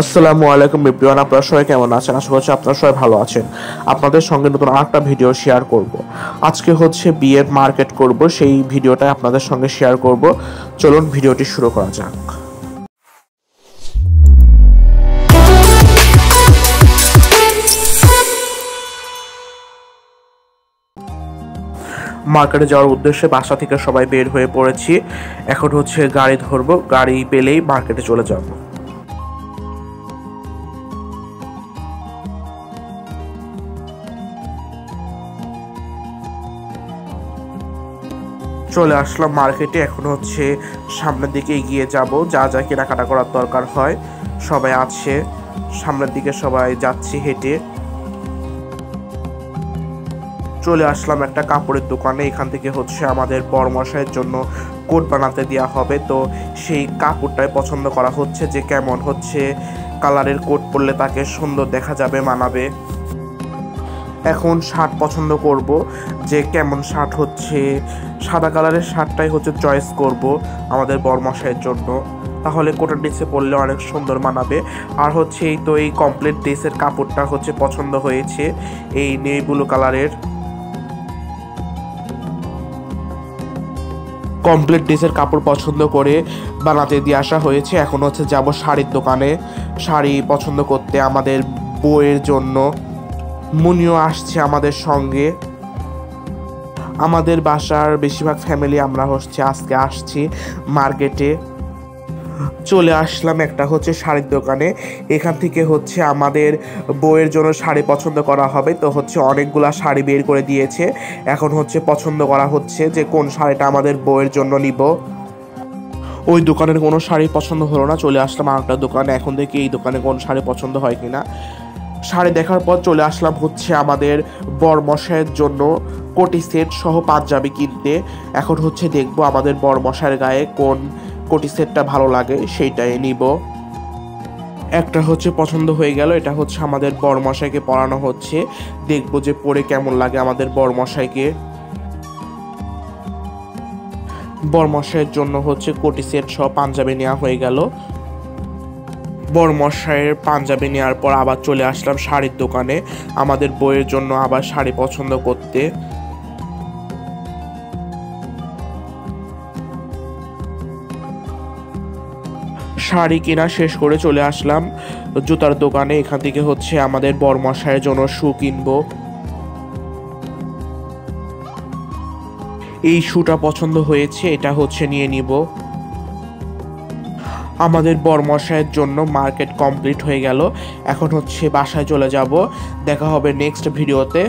আসসালামু আলাইকুম এভরিওয়ান, আপনারা সবাই কেমন আছেন? আশা করছি আপনারা সবাই ভালো আছেন। আপনাদের সঙ্গে নতুন আরেকটা ভিডিও শেয়ার করব। আজকে হচ্ছে বিয়ের মার্কেট করব, সেই ভিডিওটা আপনাদের সঙ্গে শেয়ার করব। চলুন ভিডিওটি শুরু করা যাক। মার্কেটে যাওয়ার উদ্দেশ্যে বাসা থেকে সবাই বের হয়ে পড়েছি। এখন হচ্ছে গাড়ি ধরবো, গাড়ি পেলেই মার্কেটে চলে যাব। চলে আসলাম মার্কেটে। এখন হচ্ছে সামনের দিকে এগিয়ে যাব, যা যা কেনাকাটা করার দরকার হয় সবাই আছে। সামনের দিকে সবাই যাচ্ছি হেঁটে। চলে আসলাম একটা কাপড়ের দোকানে। এখান থেকে হচ্ছে আমাদের বরমশাইয়ের জন্য কোট বানাতে দেওয়া হবে, তো সেই কাপড়টাই পছন্দ করা হচ্ছে যে কেমন হচ্ছে কালারের কোট পরলে তাকে সুন্দর দেখা যাবে, মানাবে। এখন শার্ট পছন্দ করব যে কেমন শার্ট হচ্ছে, সাদা কালারের শার্টটাই হচ্ছে চয়েস করব আমাদের বরমশাইয়ের জন্য, তাহলে কোটের ড্রেসে পরলে অনেক সুন্দর মানাবে। আর হচ্ছে এই কমপ্লিট ড্রেসের কাপড়টা হচ্ছে পছন্দ হয়েছে, এই নেভি ব্লু কালারের কমপ্লিট ড্রেসের কাপড় পছন্দ করে বানাতে দিয়ে আসা হয়েছে। এখন হচ্ছে যাব শাড়ির দোকানে শাড়ি পছন্দ করতে আমাদের বউয়ের জন্য। মুনিও আসছে আমাদের সঙ্গে। আমাদের বাসার বেশিরভাগ ফ্যামিলি আমরা হচ্ছে আজকে আসছি মার্কেটে। চলে আসলাম একটা হচ্ছে শাড়ির দোকানে। এখান থেকে হচ্ছে আমাদের বউয়ের জন্য শাড়ি পছন্দ করা হবে, তো হচ্ছে অনেকগুলা শাড়ি বের করে দিয়েছে। এখন হচ্ছে পছন্দ করা হচ্ছে যে কোন শাড়িটা আমাদের বউয়ের জন্য নিব। ওই দোকানের কোনো শাড়ি পছন্দ হলো না, চলে আসলাম আরেকটা দোকানে। এখন দেখি এই দোকানে কোন শাড়ি পছন্দ হয় কিনা। শাড়ি দেখার পর চলে আসলাম হচ্ছে আমাদের বরমশাইয়ের জন্য কোটি সেট সহ পাঞ্জাবি কিনতে। এখন হচ্ছে দেখবো আমাদের বরমশাইয়ের গায়ে কোন কোটি সেটটা ভালো লাগে সেইটাই নিব। একটা হচ্ছে পছন্দ হয়ে গেল, এটা হচ্ছে আমাদের বরমশাইকে পরানো হচ্ছে, দেখবো যে পরে কেমন লাগে আমাদের বরমশাইকে। বরমশাইয়ের জন্য হচ্ছে কোটি সেট সহ পাঞ্জাবি নেওয়া হয়ে গেল। বরমশাইয়ের পাঞ্জাবি নেওয়ার পর আবার চলে আসলাম শাড়ির দোকানে আমাদের বউয়ের জন্য আবার শাড়ি পছন্দ করতে। শাড়ি কেনা শেষ করে চলে আসলাম জুতার দোকানে। এখান থেকে হচ্ছে আমাদের বরমশাইয়ের জন্য শু কিনবো। এই শুটা পছন্দ হয়েছে, এটা হচ্ছে নিয়ে নিব। আমাদের বরমশাইয়ের জন্য মার্কেট কমপ্লিট হয়ে গেল। এখন হচ্ছে বাসায় চলে যাব। দেখা হবে নেক্সট ভিডিওতে।